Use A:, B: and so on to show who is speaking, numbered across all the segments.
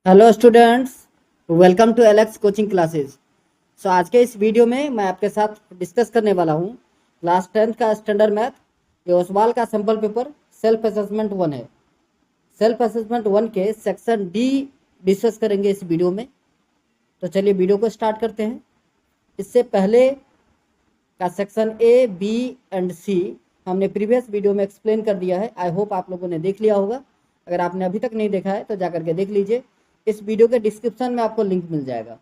A: Hello students, welcome to Alex coaching classes. आज के इस वीडियो में मैं आपके साथ डिस्कस करने वाला हूँ क्लास 10th का स्टैंडर्ड मैथ ये ओसवाल का सैम्पल पेपर सेल्फ असेसमेंट 1 है। सेल्फ असेसमेंट 1 के सेक्शन डी डिस्कस करेंगे इस वीडियो में। तो चलिए वीडियो को स्टार्ट करते हैं। इससे पहले का सेक्शन ए, बी एंड सी हमने प्रीवियस वीडियो में एक्सप्लेन कर दिया है। आई होप आप लोगों ने देख लिया होगा। अगर आपने अभी तक नहीं देखा है तो जाकर के देख लीजिए। इस वीडियो के डिस्क्रिप्शन में आपको लिंक मिल जाएगा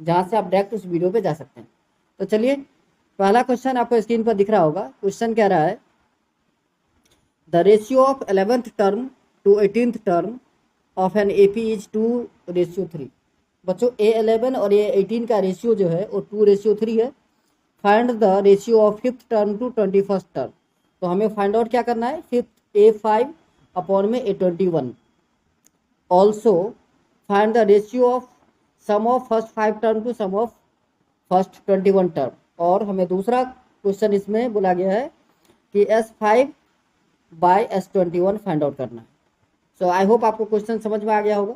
A: जहां से आप डायरेक्ट उस वीडियो पे जा सकते हैं। तो चलिए, पहला क्वेश्चन आपको स्क्रीन पर दिख रहा होगा। क्वेश्चन कह रहा है the ratio of 11th term to 18th term of an AP is 2:3। बच्चों, A11 और A18 का रेशियो जो है वो 2:3 है। Find the ratio of 5th term to 21st term. तो हमें फाइंड आउट क्या करना है, 5th A5 अपॉन में A21। Also find the ratio of sum of first 5 term to sum of first 21 term. और हमें दूसरा क्वेश्चन इसमें बोला गया है कि S5 bye S21 find out करना है। सो आई होप आपको क्वेश्चन समझ में आ गया होगा।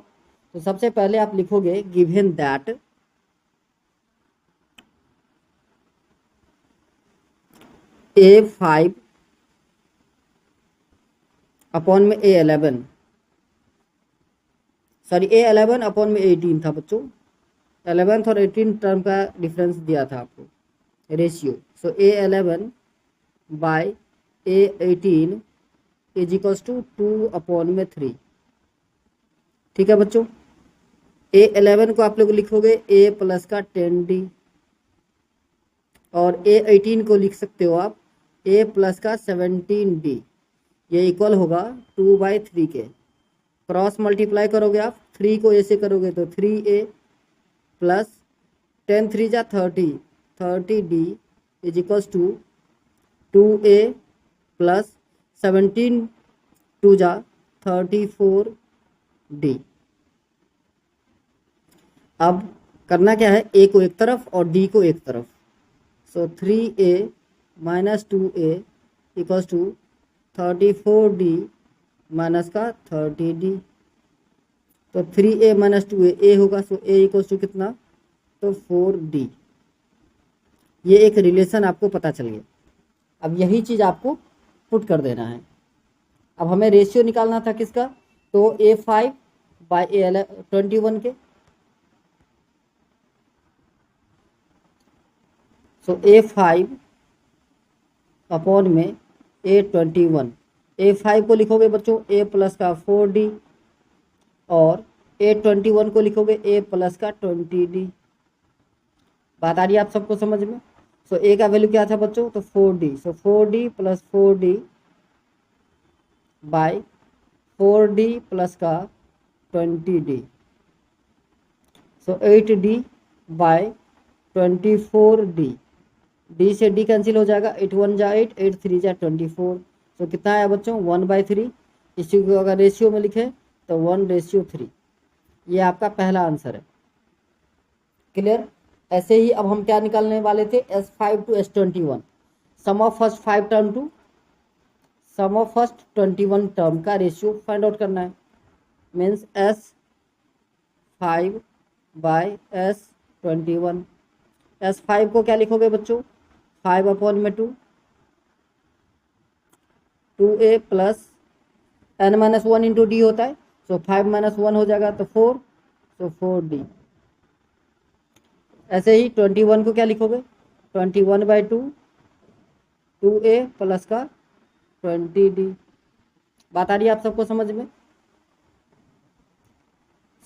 A: तो सबसे पहले आप लिखोगे गिवन दैट A5 अपॉन में A11, सॉरी A11 अपॉन में A18 था बच्चों। 11th और 18 टर्म का डिफरेंस दिया था आपको ratio. So A11 by A18 is equals to 2/3। ठीक है बच्चों, A11 को आप लोग लिखोगे A प्लस का 10D और A18 को लिख सकते हो आप A प्लस का 17D। ये इक्वल होगा 2/3 के। क्रॉस मल्टीप्लाई करोगे आप, 3 को A से करोगे तो 3A प्लस 10 3 जा 30D is equals to 2A plus 17 2 जा 34D। अब करना क्या है, A को एक तरफ और D को एक तरफ। So 3A minus 2A equals to 34D minus का 30D। तो 3A माइनस 2A A होगा। सो A इक्वल्स टू कितना, तो 4D। ये एक रिलेशन आपको पता चल गया। अब यही चीज़ आपको पुट कर देना है। अब हमें रेशियो निकालना था किसका, तो A5 बाय A21 के। सो A5 अपॉन में A21। A5 को लिखोगे बच्चों A प्लस का 4D और A21 को लिखोगे A प्लस का 20D। बात आ रही है आप सबको समझ में। सो A का वैल्यू क्या था बच्चों, तो 4D। सो 4D plus 4D bye 4D plus का 20D। सो 8D बाय 24D। D से D कैंसिल हो जाएगा, 8 1 जा 8, 8 3 जा 24। तो कितना आया बच्चों, 1/3। इसी को अगर रेशियो में लिखे तो 1:3। ये आपका पहला आंसर है। क्लियर। ऐसे ही अब हम क्या निकालने वाले थे, S5 to S21, sum of first 5 term to sum of first 21 term का रेशियो फाइंड आउट करना है। Means S5 bye S21। S5 को क्या लिखोगे बच्चों, 5 अपॉन में 2, 2A plus n minus 1 into D होता है। सो 5 माइनस 1 हो जाएगा तो 4, सो 4D। ऐसे ही 21 को क्या लिखोगे, 21/2, 2A प्लस का 20D। बात आ रही है आप सबको समझ में।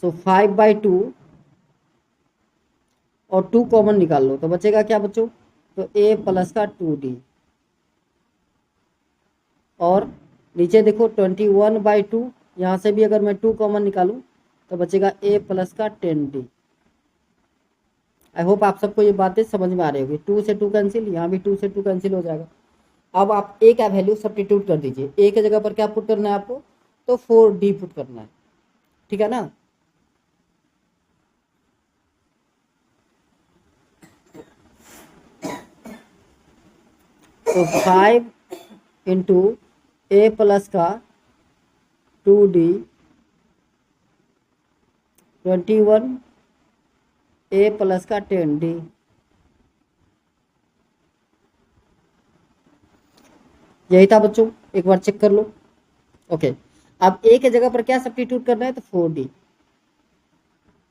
A: सो 5/2 और 2 कॉमन निकाल लो तो बचेगा क्या बच्चों, तो A प्लस का 2D। और नीचे देखो 21/2, यहाँ से भी अगर मैं 2 कॉमन निकालूं तो बचेगा A प्लस का 10D। आई होप आप सबको ये बातें समझ में आ रही होगी। 2 से 2 कैंसिल, यहाँ भी 2 से 2 कैंसिल हो जाएगा। अब आप A का वैल्यू सब्स्टिट्यूट कर दीजिए। A के जगह पर क्या पुट करना है आपको, तो 4D पुट करना है। ठीक है ना। तो 5 इंटू A प्लस का 2D 21A प्लस का 10D। यही था बच्चों, एक बार चेक कर लो। ओके, अब ए के जगह पर क्या सब्स्टिट्यूट करना है, तो 4D।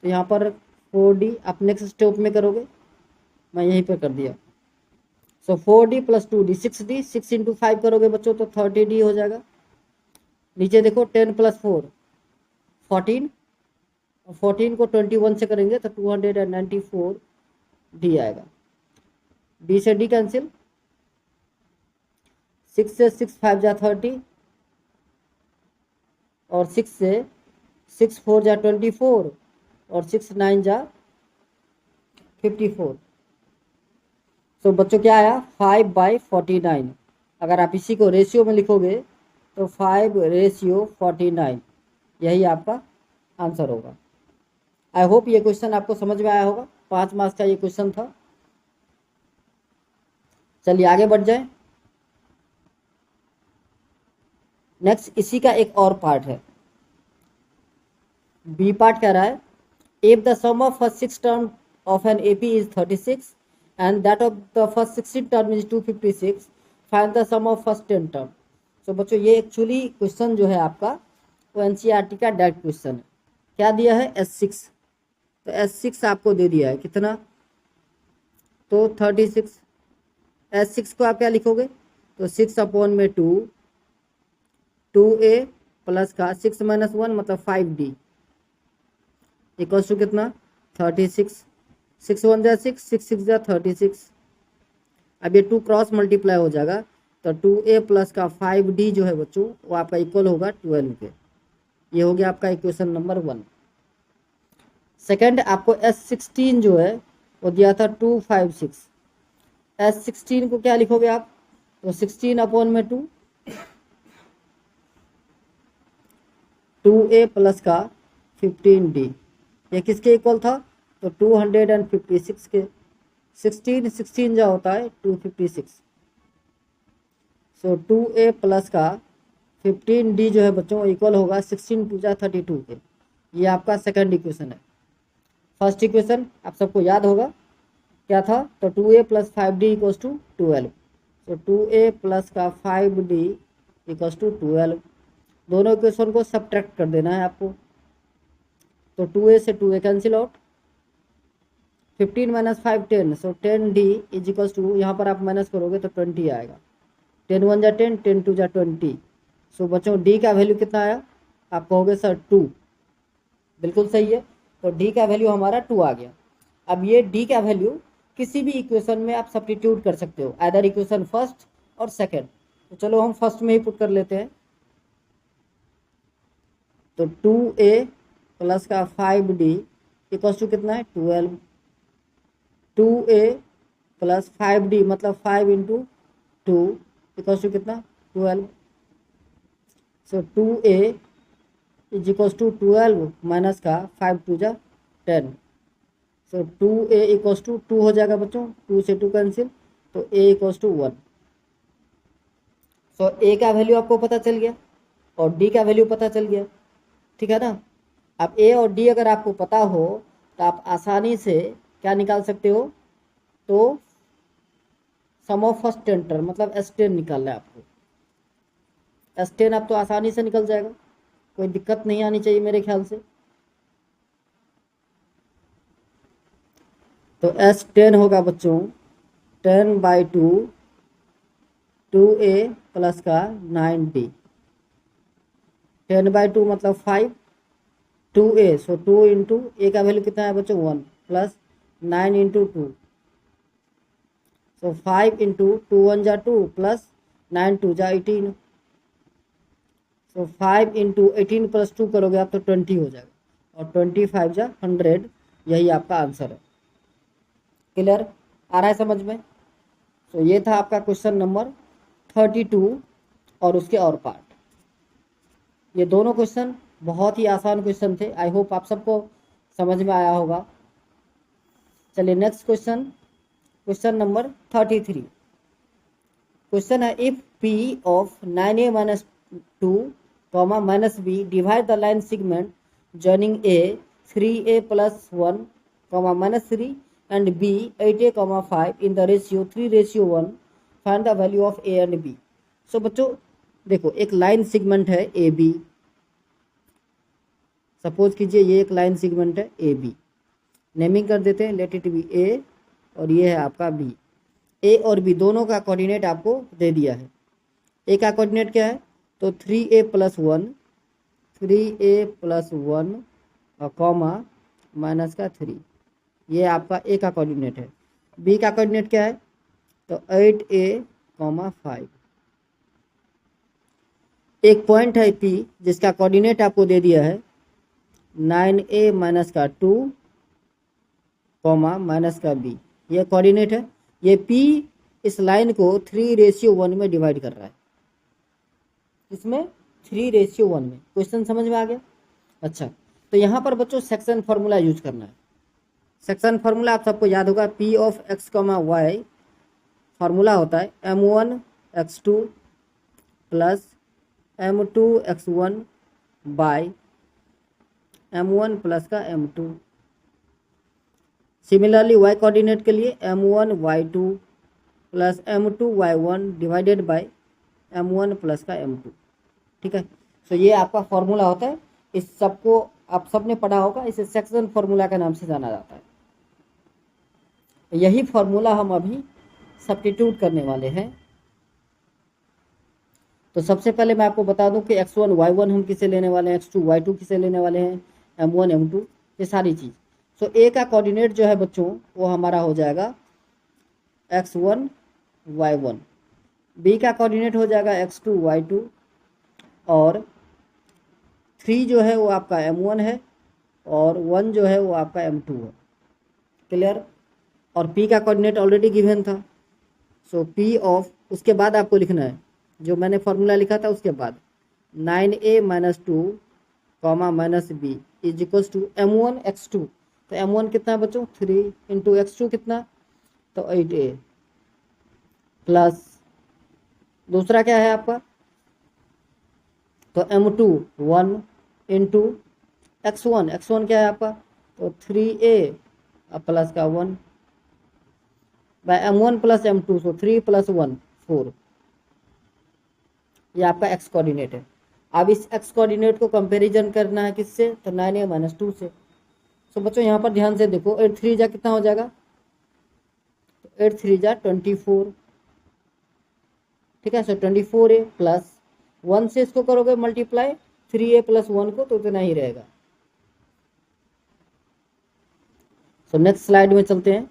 A: तो यहाँ पर 4D आप नेक्स्ट स्टेप में करोगे, मैं यहीं पर कर दिया। सो 4D plus 2D 6D, 6 into 5 करोगे बच्चों तो 30D हो जाएगा। नीचे देखो 10 प्लस 4 14, 14 को 21 से करेंगे तो 294D आएगा। डी से डी कैंसिल, 6 से 6 5 जा 30, और 6 से 6 4 जा 24, और 6 9 जा 54। तो बच्चों क्या आया, 5/49। अगर आप इसी को रेशियो में लिखोगे तो 5:49, यही आपका आंसर होगा। आई होप ये क्वेश्चन आपको समझ में आया होगा। 5 मार्क्स का ये क्वेश्चन था। चलिए आगे बढ़ जाए। नेक्स्ट इसी का एक और पार्ट है, बी पार्ट कह रहा है, if the sum of first 6 term of an AP is 36 and that of the first 16 term is 256, find the sum of first 10 term. तो बच्चों ये एक्चुअली क्वेश्चन जो है आपका वो एनसीईआरटी का डायरेक्ट क्वेश्चन है। क्या दिया है, S6। तो S6 आपको दे दिया है कितना, तो 36। S6 को आप क्या लिखोगे, तो 6/2, 2A प्लस का 6 - 1 मतलब 5D इक्वल्स टू कितना, 36। 6 1 जा 6, 6 6 जा 36। अब ये 2 क्रॉस मल्टीप्लाई हो जाएगा तो 2A प्लस का 5D जो है बच्चों वो आपका इक्वल होगा 12 के। ये हो गया आपका इक्वेशन नंबर 1। सेकंड आपको S16 जो है वो दिया था 256। S16 को क्या लिखोगे आप, तो 16/2, 2A प्लस का 15D, ये किसके इक्वल था, तो 256 के। 16 जो होता है 256। सो 2A प्लस का 15D जो है बच्चों इक्वल होगा 16 2 जा 32 के। ये आपका सेकंड इक्वेशन है। फर्स्ट इक्वेशन आप सबको याद होगा क्या था, तो 2A plus 5D equals to 12। तो 2A प्लस का 5D इक्वल्स टू 12। दोनों इक्वेशन को सब्ट्रैक्ट कर देना है आपको। तो 2A से 2A cancel out, 15 - 5 10, so 10D is equals to, यहाँ पर आप माइनस करोगे तो 20 आएगा। 10 1 जा 10, 10 2 जा 20। सो बच्चों D का वैल्यू कितना आया, आप कहोगे सर 2, बिल्कुल सही है। तो D का वैल्यू हमारा 2 आ गया। अब ये D का वैल्यू किसी भी इक्वेशन में आप सब्स्टिट्यूट कर सकते हो, आइदर इक्वेशन फर्स्ट और सेकंड। तो चलो हम फर्स्ट में ही पुट कर लेते हैं। तो 2A प्लस का 5D इक्वल्स टू कितना है, 12। 2A प्लस 5D मतलब 5 इंटू 2 इक्वल्स टू कितना, 12। So 2A is equals to 12 minus का 5 2 जा 10। सो 2A इक्वल्स टू 2 हो जाएगा बच्चों, 2 से 2 कैंसिल, तो A equals to 1। So A का वैल्यू आपको पता चल गया और D का वैल्यू पता चल गया, ठीक है ना। अब A और D अगर आपको पता हो तो आप आसानी से क्या निकाल सकते हो, तो सम ऑफ फर्स्ट 10 टर्म मतलब S10 निकालना है आपको। S10 आप तो आसानी से निकल जाएगा, कोई दिक्कत नहीं आनी चाहिए मेरे ख्याल से। तो S10 होगा बच्चों 10/2, 2A प्लस का 9D। 10/2 मतलब 5, 2A, सो 2 इंटू A का वैल्यू कितना है बच्चों 1 प्लस 9 इंटू 2, सो 5 इंटू 2 1 जा 2 प्लस 9 2 जा 18। सो 5 इंटू 18 प्लस 2 करोगे आप तो 20 हो जाएगा, और 25 जा 100, यही आपका आंसर है। क्लियर, आ रहा है समझ में। तो ये था आपका क्वेश्चन नंबर 32 और उसके और पार्ट। ये दोनों क्वेश्चन बहुत ही आसान क्वेश्चन थे। आई होप आप सबको समझ में आया होगा। चलिए next question, question number 33। Question है, if P of 9A - 2, -B divide the line segment joining A 3a plus 1 comma minus 3 and b 8a comma 5 in the ratio 3:1. Find the value of a and b. सो बच्चों देखो, एक line segment है A B, suppose कीजिए ये एक line segment है A B, naming कर देते हैं, लेट इट बी ए और ये है आपका बी। ए और बी दोनों का कोऑर्डिनेट आपको दे दिया है। ए का कोऑर्डिनेट क्या है, तो 3a + 1 3a + 1 और कॉमा माइनस का 3, ये आपका ए का कोऑर्डिनेट है। बी का कोऑर्डिनेट क्या है, तो 8a, 5। एक पॉइंट है P जिसका कोऑर्डिनेट आपको दे दिया है 9a - का 2 माइनस का b, ये कोऑर्डिनेट है। ये P इस लाइन को 3:1 में डिवाइड कर रहा है, इसमें 3:1 में। क्वेश्चन समझ में आ गया? अच्छा, तो यहाँ पर बच्चों सेक्शन फार्मूला यूज करना है। सेक्शन फार्मूला आप सबको याद होगा, P of x, y formula होता है m1 x2 plus m2 x1 bye m1 plus का m2। सिमिलरली y कोऑर्डिनेट के लिए m1 y2 plus m2 y1 divided by m1 plus का m2। ठीक है, तो ये आपका फॉर्मूला होता है। इस सबको आप सबने पढ़ा होगा, इसे सेक्शन फार्मूला के नाम से जाना जाता है। यही फॉर्मूला हम अभी सब्स्टिट्यूट करने वाले हैं। तो सबसे पहले मैं आपको बता दूं कि x1 y1 हम किसे लेने वाले हैं, x2 y2 किसे लेने वाले हैं, m1 m2, ये सारी चीज़। सो ए का कोऑर्डिनेट जो है बच्चों वो हमारा हो जाएगा x1 y1, बी का कोऑर्डिनेट हो जाएगा x2 y2 और 3 जो है वो आपका m1 है और 1 जो है वो आपका m2 है। क्लियर? और p का कोऑर्डिनेट ऑलरेडी गिवन था। सो p ऑफ, उसके बाद आपको लिखना है जो मैंने फॉर्मूला लिखा था, उसके बाद 9a - 2 minus b is equals to m1 x2। तो m1 कितना है बच्चों, 3 इंटू x2 कितना, तो 8a प्लस दूसरा क्या है आपका, तो m2 1 इंटू x1 क्या है आपका, तो 3a प्लस का 1 बाय m1 प्लस m2, सो 3 + 1 4। ये आपका x कोऑर्डिनेट है। अब इस x कोऑर्डिनेट को कंपैरिजन करना है किससे, तो 9a - 2 से। सो बच्चों यहाँ पर ध्यान से देखो, 8 3 जा कितना हो जाएगा, 8 3 जा 24। ठीक है, सो 24a प्लस 1 से इसको करोगे मल्टीप्लाई 3a + 1 को, तो इतना ही रहेगा। सो नेक्स्ट स्लाइड में चलते हैं।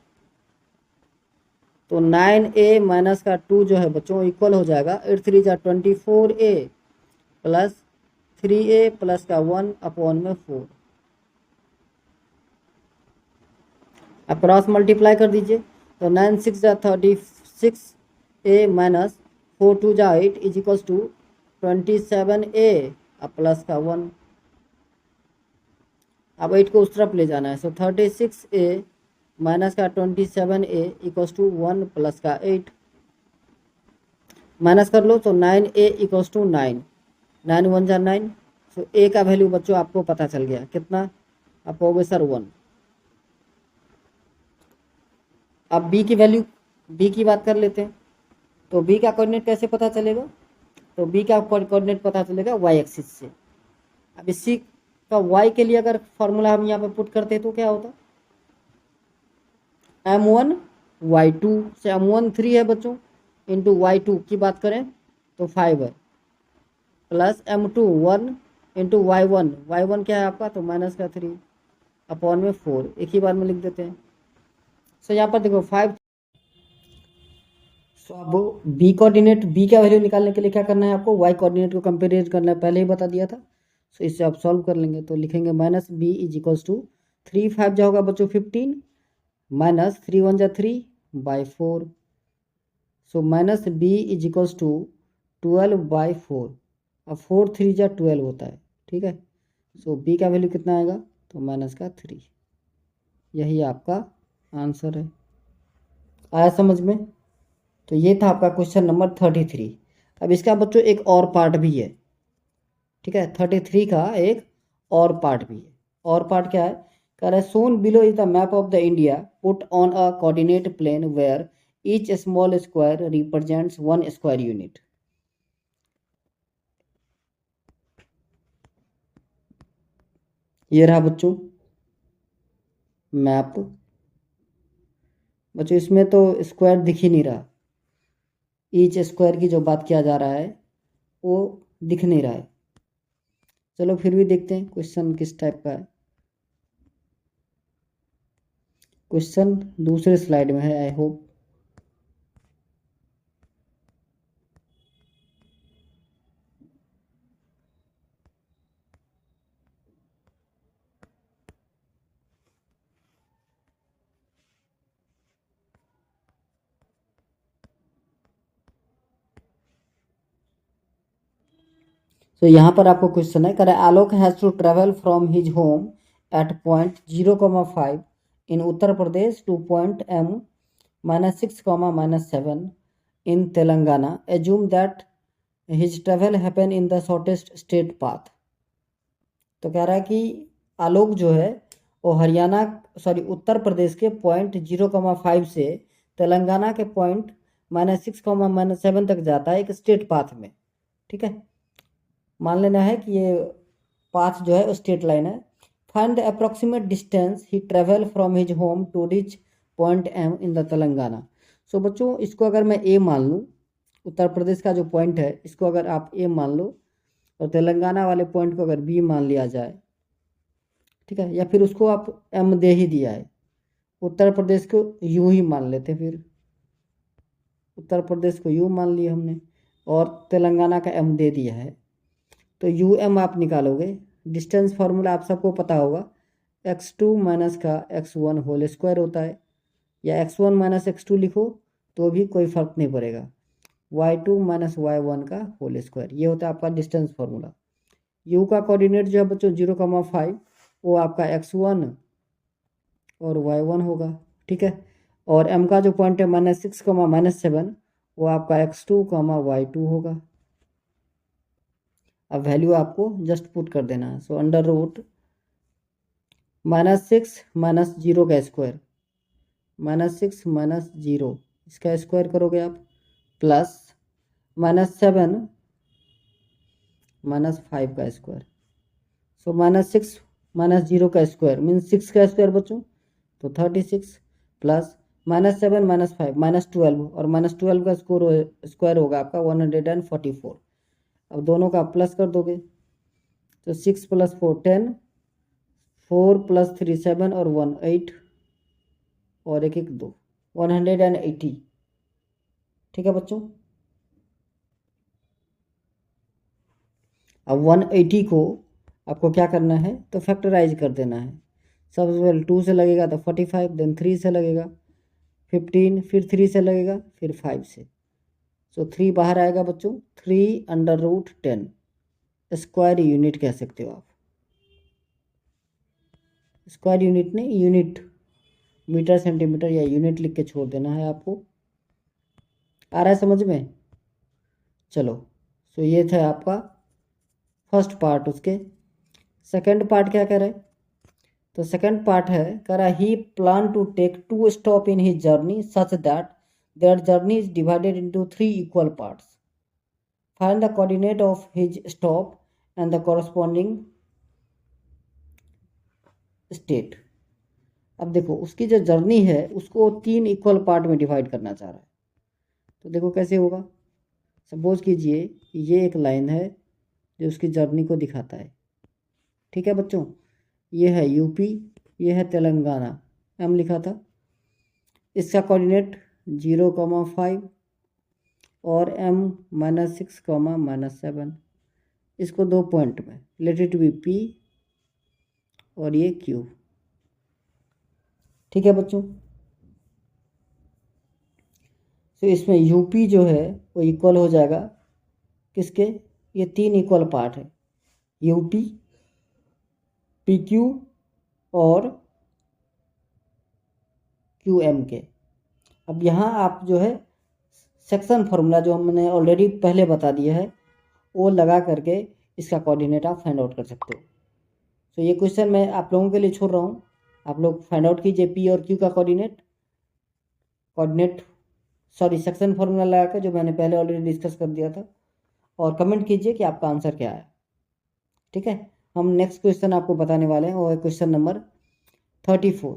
A: तो 9a - का 2 जो है बच्चों इक्वल हो जाएगा 8 3 जा 24a प्लस 3a प्लस का 1 अपॉन में 4। अब क्रॉस मल्टीप्लाई कर दीजिए, तो 9 6 जा 36a माइनस 4 2 जा 8 is equals to 27a plus का 1। अब 8 को उस तरफ ले जाना है, सो 36a माइनस का 27a इक्वल्स टू 1 प्लस का 8। माइनस कर लो, तो 9a इक्वल्स टू 9, 9 1 जा 9। सो a का वैल्यू बच्चों आपको पता चल गया कितना, आप कहोगे सर 1। अब b की वैल्यू, b की बात कर लेते हैं। तो b का कोऑर्डिनेट कैसे पता चलेगा, तो b का कोऑर्डिनेट पता चलेगा y एक्सिस से। अब इसी का y के लिए अगर फॉर्मूला हम यहाँ पे पुट करते तो क्या होता, m1 y2 से m1 3 है बच्चों, इंटू y2 की बात करें तो 5 है, प्लस m2 1 इंटू y1 क्या है आपका, तो माइनस का 3 अपॉन में 4। एक ही बार में लिख देते हैं। सो यहाँ पर देखो 5। सो अब b कोऑर्डिनेट, b का वैल्यू निकालने के लिए क्या करना है आपको, y कोऑर्डिनेट को कंपेयर करना है, पहले ही बता दिया था। सो इससे आप सॉल्व कर लेंगे, तो लिखेंगे minus b is equals to 3 5 जो होगा बच्चों 15 माइनस 3 1 जा 3 by 4। So minus b is equals to 12 by 4। अब 4 3 जा 12 होता है। ठीक है, सो b का वैल्यू कितना आएगा, तो माइनस का 3। यही आपका आंसर है। आया समझ में? तो ये था आपका क्वेश्चन नंबर 33। अब इसका बच्चों एक और पार्ट भी है। ठीक है, 33 का एक और पार्ट भी है। और पार्ट क्या है, कह रहा है shown below is the map of the India put on a coordinate plane where each small square represents 1 square unit. ये रहा बच्चों मैप। बच्चों इसमें तो स्क्वायर दिख ही नहीं रहा, ईच स्क्वायर की जो बात किया जा रहा है वो दिख नहीं रहा है। चलो फिर भी देखते हैं क्वेश्चन किस टाइप का है। क्वेश्चन दूसरे स्लाइड में है, आई होप। तो यहाँ पर आपको क्वेश्चन है, करे Alok has to travel from his home at point 0,5 in Uttar Pradesh to point M -6, -7 in Telangana. Assume that his travel happen in the shortest state path. तो कह रहा है कि आलोक जो है वो हरियाणा उत्तर प्रदेश के पॉइंट 0,5 से तेलंगाना के पॉइंट -6, -7 तक जाता है एक स्ट्रेट पाथ में। ठीक है, मान लेना है कि ये पाथ जो है स्ट्रेट लाइन है। Find the approximate distance he travel from his home to reach point M in the Telangana. So बच्चों इसको अगर मैं A मान लूँ, उत्तर प्रदेश का जो पॉइंट है इसको अगर आप A मान लो और तेलंगाना वाले पॉइंट को अगर B मान लिया जाए, ठीक है, या फिर उसको आप M दे ही दिया है, उत्तर प्रदेश को U ही मान लेते, फिर उत्तर प्रदेश को U मान लिया हमने और तेलंगाना का M दे दिया है, तो UM आप निकालोगे। डिस्टेंस फार्मूला आप सबको पता होगा, x2 माइनस का x1 होल स्क्वायर होता है, या x1 माइनस x2 लिखो तो भी कोई फर्क नहीं पड़ेगा, y2 माइनस y1 का होल स्क्वायर। ये होता है आपका डिस्टेंस फार्मूला। U का कोऑर्डिनेट जो है बच्चों 0,5 वो आपका x1 और y1 होगा। ठीक है, और M का जो पॉइंट है -6, -7 वो आपका x2, y2 होगा। अब वैल्यू आपको जस्ट पुट कर देना है। सो अंडर रूट -6 -0 का स्क्वायर, -6 -0 इसका स्क्वायर करोगे आप, प्लस -7 -5 का स्क्वायर। सो -6 -0 का स्क्वायर मीन्स 6 का स्क्वायर बच्चों, तो 36 प्लस -7 -5 -12 और -12 का स्क्वायर होगा आपका 144। अब दोनों का प्लस कर दोगे तो 6 + 4 10, 4 + 3 7 और 1 8 और 1 1 2 180। ठीक है बच्चों, अब 180 को आपको क्या करना है तो फैक्टराइज कर देना है। सबसे पहले 2 से लगेगा तो 45, देन 3 से लगेगा 15, फिर 3 से लगेगा, फिर 5 से। सो 3 बाहर आएगा बच्चों, 3/10 स्क्वायर यूनिट कह सकते हो आप। स्क्वायर यूनिट नहीं, यूनिट, मीटर सेंटीमीटर या यूनिट लिख के छोड़ देना है आपको। आ रहा है समझ में? चलो, सो ये था आपका फर्स्ट पार्ट। उसके सेकंड पार्ट क्या कह रहा है, तो सेकंड पार्ट है, कह रहा he plan to take 2 stop in his journey such that their journey is divided into 3 equal parts. Find the coordinate of his stop and the corresponding state. अब देखो उसकी जो जर्नी है उसको 3 इक्वल पार्ट में डिवाइड करना चाह रहा है, तो देखो कैसे होगा। सपोज कीजिए ये एक लाइन है जो उसकी जर्नी को दिखाता है। ठीक है बच्चों, ये है यूपी, ये है तेलंगाना, M लिखा था। इसका कोऑर्डिनेट 0,5 और M -6, -7। इसको 2 पॉइंट में लेट इट बी P और ये Q। ठीक है बच्चों, तो इसमें यूपी जो है वो इक्वल हो जाएगा किसके, ये 3 इक्वल पार्ट है, यूपी, PQ और QM के। अब यहाँ आप जो है सेक्शन फार्मूला जो हमने ऑलरेडी पहले बता दिया है वो लगा करके इसका कोऑर्डिनेट आप फाइंड आउट कर सकते हो। सो ये क्वेश्चन मैं आप लोगों के लिए छोड़ रहा हूँ, आप लोग फाइंड आउट कीजिए पी और क्यू का कोऑर्डिनेट सेक्शन फॉर्मूला लगाकर, जो मैंने पहले ऑलरेडी डिस्कस कर दिया था, और कमेंट कीजिए कि आपका आंसर क्या है। ठीक है, हम नेक्स्ट क्वेश्चन आपको बताने वाले हैं, वो है क्वेश्चन नंबर 34।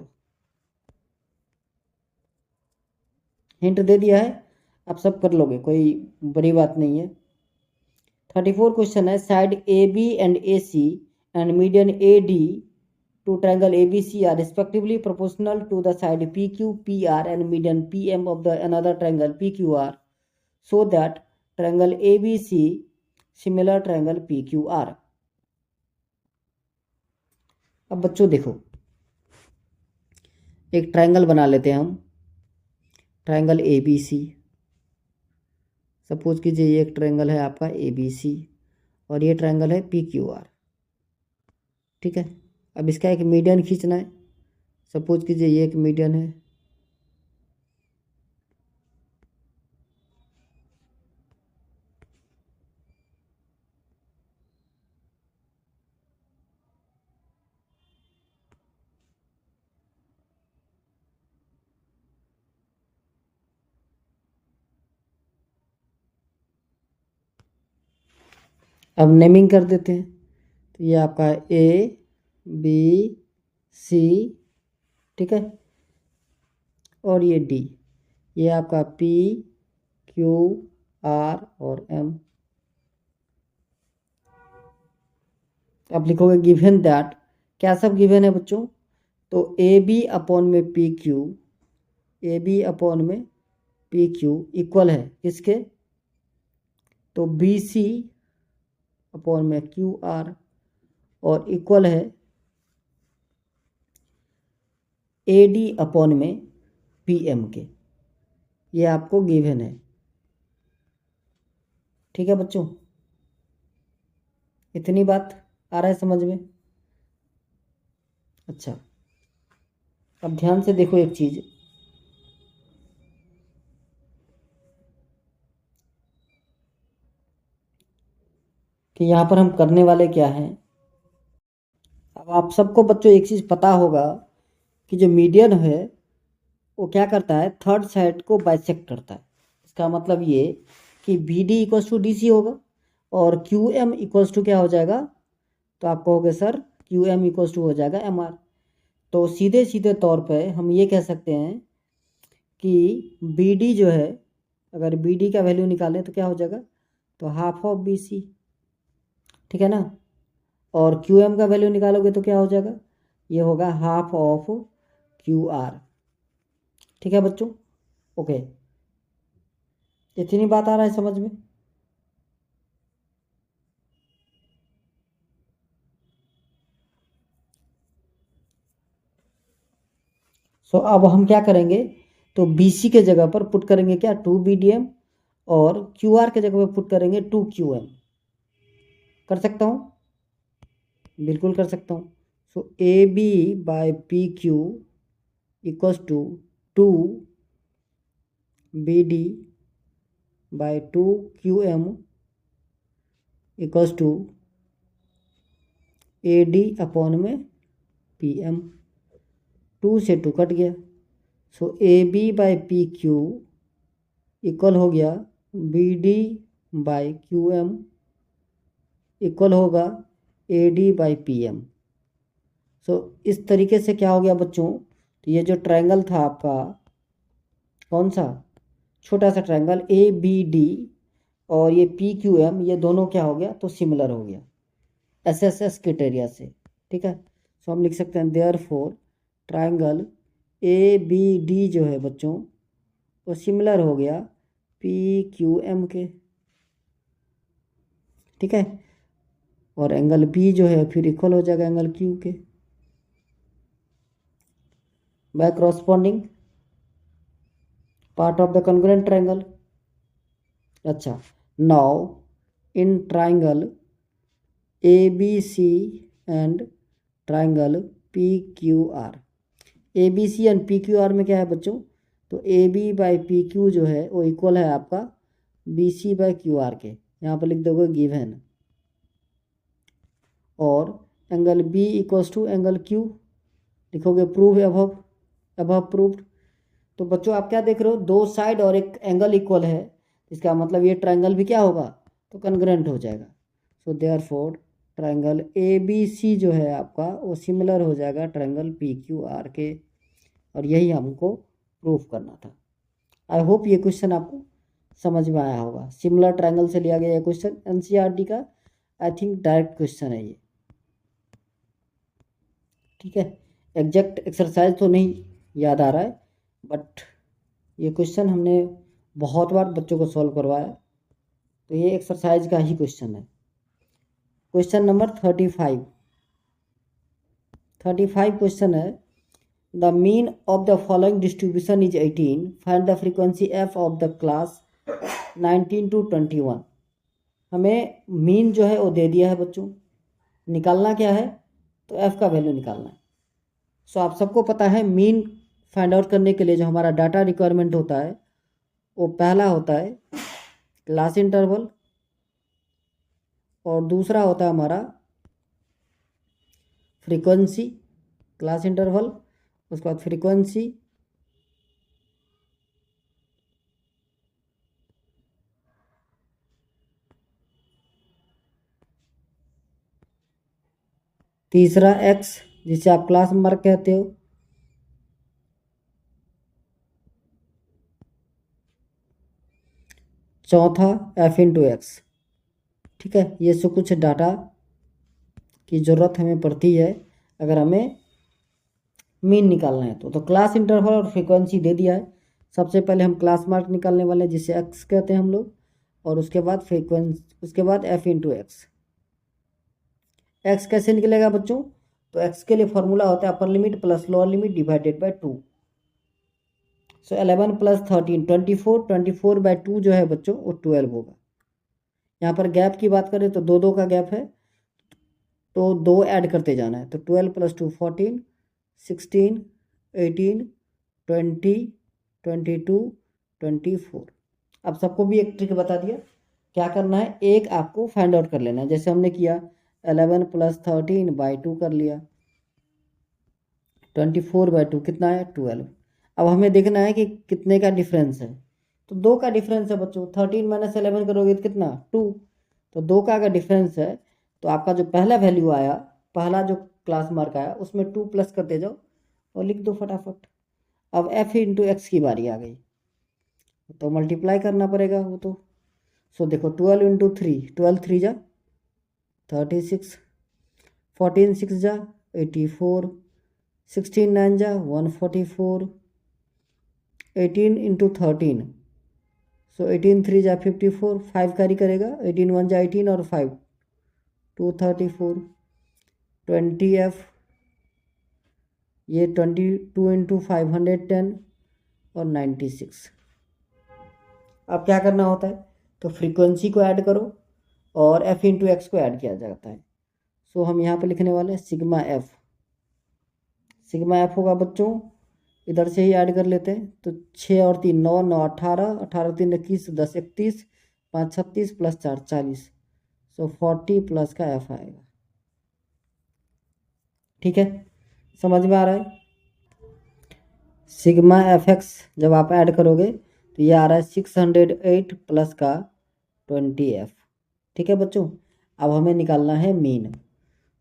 A: हिंट दे दिया है, आप सब कर लोगे, कोई बड़ी बात नहीं है। 34 क्वेश्चन है, side A B and A C and median A D to triangle ABC are respectively proportional to the side PQ, PR and median PM of the another triangle PQR, so that triangle ABC similar triangle PQR। अब बच्चों देखो, एक triangle बना लेते हैं हम, triangle ABC। Suppose कीजिए ये एक ट्रायंगल है आपका ABC और ये ट्रायंगल है PQR। ठीक है, अब इसका एक मीडियन खींचना है। सपोज कीजिए ये एक मीडियन है, अब नेमिंग कर देते हैं। तो ये आपका ABC, ठीक है, और ये D, ये आपका PQR और M। अब लिखोगे गिवन दैट, क्या सब गिवन है बच्चों? तो AB अपॉन में PQ, AB अपॉन में PQ इक्वल है किसके? तो BC अपॉन में QR और इक्वल है AD अपॉन में PM के। ये आपको गिवन है। ठीक है बच्चों, इतनी बात आ रहा है समझ में? अच्छा, अब ध्यान से देखो एक चीज, कि यहाँ पर हम करने वाले क्या हैं। अब आप सबको बच्चों एक चीज पता होगा कि जो मीडियन है वो क्या करता है, थर्ड साइड को बाइसेक्ट करता है। इसका मतलब ये कि B D equals to D C होगा और क्यू एम इक्वल्स टू क्या हो जाएगा? तो आप कहोगे sir Q M equals to हो जाएगा एम आर। तो सीधे सीधे तौर पे हम ये कह सकते हैं कि बी डी जो है, अगर बी डी का वैल्यू निकालें तो क्या हो जाएगा? तो हाफ ऑफ बी सी, ठीक है ना। और क्यू एम का वैल्यू निकालोगे तो क्या हो जाएगा? ये होगा हाफ ऑफ क्यू आर। ठीक है बच्चों, ओके, इतनी बात आ रहा है समझ में? सो अब हम क्या करेंगे, तो BC के जगह पर पुट करेंगे क्या? 2BDM, और QR के जगह पर पुट करेंगे 2QM। कर सकता हूँ? बिल्कुल कर सकता हूँ। So AB by PQ equals to 2BD by 2QM equals to AD upon में PM। 2 से 2 कट गया, so AB by PQ equal हो गया BD बाय QM इक्वल होगा AD बाय PM। सो इस तरीके से क्या हो गया बच्चों, तो ये जो ट्रायंगल था आपका, कौन सा? छोटा सा ट्रायंगल ABD और ये PQM, ये दोनों क्या हो गया? तो सिमिलर हो गया SSS क्राइटेरिया से। ठीक है, सो हम लिख सकते हैं देयरफॉर ट्रायंगल ABD जो है बच्चों वो सिमिलर हो गया PQM के। ठीक है, और एंगल B जो है फिर इक्वल हो जाएगा एंगल Q के by corresponding part of the congruent triangle. अच्छा, now in triangle ABC and triangle PQR, ABC and PQR में क्या है बच्चों? तो AB बाई PQ जो है वो इक्वल है आपका BC बाई QR के। यहाँ पर लिख दोगे गिवन, और angle B equals to angle Q, लिखोगे प्रूव अबव, अबव प्रूव्ड। तो बच्चों आप क्या देख रहे हो, दो साइड और एक एंगल इक्वल है, इसका मतलब ये ट्रायंगल भी क्या होगा, तो कन्ग्रुएंट हो जाएगा। So therefore triangle A B C जो है आपका वो सिमिलर हो जाएगा ट्रायंगल पी क्यू आर के, और यही हमको प्रूफ करना था। आई होप ये क्वेश्चन आपको समझ में आया होगा। सिमिलर ट्रायंगल से लिया गया ये क्वेश्चन एनसीईआरटी का, आई थिंक डायरेक्ट क्वेश्चन है ये, ठीक है। एग्जैक्ट एक्सरसाइज तो नहीं याद आ रहा है, बट ये क्वेश्चन हमने बहुत बार बच्चों को सॉल्व करवाया, तो ये एक्सरसाइज का ही क्वेश्चन है। क्वेश्चन नंबर 35 क्वेश्चन है, the mean of the following distribution is 18, find the frequency F of the class 19 to 21। हमें मीन जो है वो दे दिया है बच्चों, निकालना क्या है, तो एफ का वैल्यू निकालना है। सो आप सबको पता है मीन फाइंड आउट करने के लिए जो हमारा डाटा रिक्वायरमेंट होता है वो पहला होता है क्लास इंटरवल, और दूसरा होता है हमारा फ्रीक्वेंसी, क्लास इंटरवल, उसके बाद फ्रीक्वेंसी, तीसरा एक्स जिसे आप क्लास मार्क कहते हो, चौथा एफ इंटू एक्स, ठीक है। ये सब कुछ डाटा की ज़रूरत हमें पड़ती है अगर हमें मीन निकालना है तो क्लास इंटरवल और फ्रीक्वेंसी दे दिया है। सबसे पहले हम क्लास मार्क निकालने वाले हैं जिसे एक्स कहते हैं हम लोग, और उसके बाद फ्रीक्वेंसी, उसके बाद एफ इंटू एक्स। एक्स कैसे निकलेगा बच्चों, तो एक्स के लिए फॉर्मूला होता है upper limit plus lower limit divided by 2। So 11 plus 13 24, 24/2 जो है बच्चों वो 12 होगा। यहाँ पर गैप की बात करें तो दो दो का गैप है, तो दो ऐड करते जाना है, तो 12 + 2 14, 16, 18, 20, 22, 24। अब सबको भी एक ट्रिक बता दिया, क्या करना है, एक आपको फाइंड आउट कर लेना है, जैसे हमने किया 11 + 13/2 कर लिया, 24/2 कितना है 12। अब हमें देखना है कि कितने का डिफरेंस है, तो दो का डिफरेंस है बच्चों, 13 - 11 करोगे तो कितना 2, तो दो का अगर डिफरेंस है तो आपका जो पहला वैल्यू आया, पहला जो क्लास मार्क आया उसमें 2 प्लस करते जाओ और लिख दो फटाफट। अब एफ इंटू एक्स की बारी आ गई, तो मल्टीप्लाई करना पड़ेगा वो तो। सो देखो 12 × 3, 12 3 जा 36, 14 6 जा 84, 16 9 जा 144, 18 × 13, सो 18 3 जा 54, 5 कैरी करेगा, 18 1 जा 18 और 5 234, 20f, ये 22 × 510 और 96। अब क्या करना होता है, तो फ्रीक्वेंसी को ऐड करो और एफ इंटू एक्स को ऐड किया जाता है। सो हम यहाँ पे लिखने वाले हैं सिग्मा एफ, सिग्मा एफ होगा बच्चों, इधर से ही ऐड कर लेते हैं, तो 6 और 3 9, 9 18, 18 3 21, 10 31, 5 36 + 4 40, सो 40 प्लस का एफ आएगा, ठीक है, समझ में आ रहा है। सिग्मा एफ एक्स जब आप ऐड करोगे तो ये आ रहा है 608 प्लस का 20f, ठीक है बच्चों। अब हमें निकालना है मीन।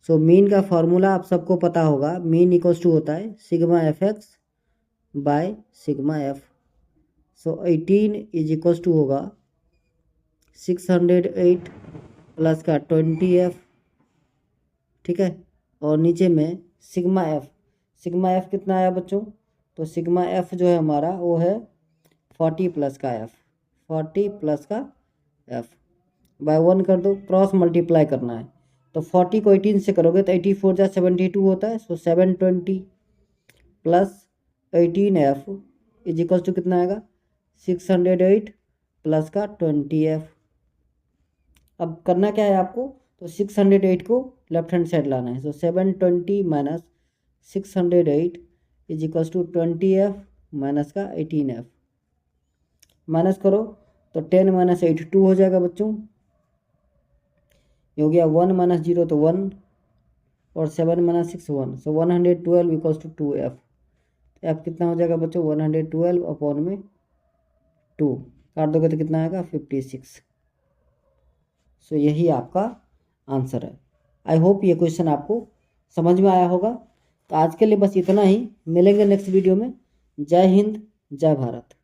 A: सो मीन का फॉर्मूला आप सबको पता होगा, मीन इक्वल्स टू होता है sigma f x by sigma f. So 18 is equals to होगा 608 प्लस का 20f, ठीक है, और नीचे में सिग्मा एफ, सिग्मा एफ कितना आया बच्चों, तो सिग्मा एफ जो है हमारा वो है 40 प्लस का एफ, 40 प्लस का एफ बाय 1 कर दो, क्रॉस मल्टीप्लाई करना है, तो 40 को 18 से करोगे तो 84 जा 72 होता है, so 720 plus 18f is equal to कितना आएगा 608 प्लस का 20f। अब करना क्या है आपको, तो 608 को लेफ्ट हैंड साइड लाना है, so 720 minus 608 is equal to 20f minus का 18f, माइनस करो तो 10 - 8 2 हो जाएगा बच्चों, ये हो गया 1 - 0 तो 1, और 7 minus 6 1, so 112 equals to 2f। F कितना हो जाएगा बच्चों, 112 अपॉन में 2 काट दोगे तो कितना आएगा 56। सो यही आपका आंसर है। आई होप ये क्वेश्चन आपको समझ में आया होगा। तो आज के लिए बस इतना ही, मिलेंगे नेक्स्ट वीडियो में। जय हिंद, जय भारत।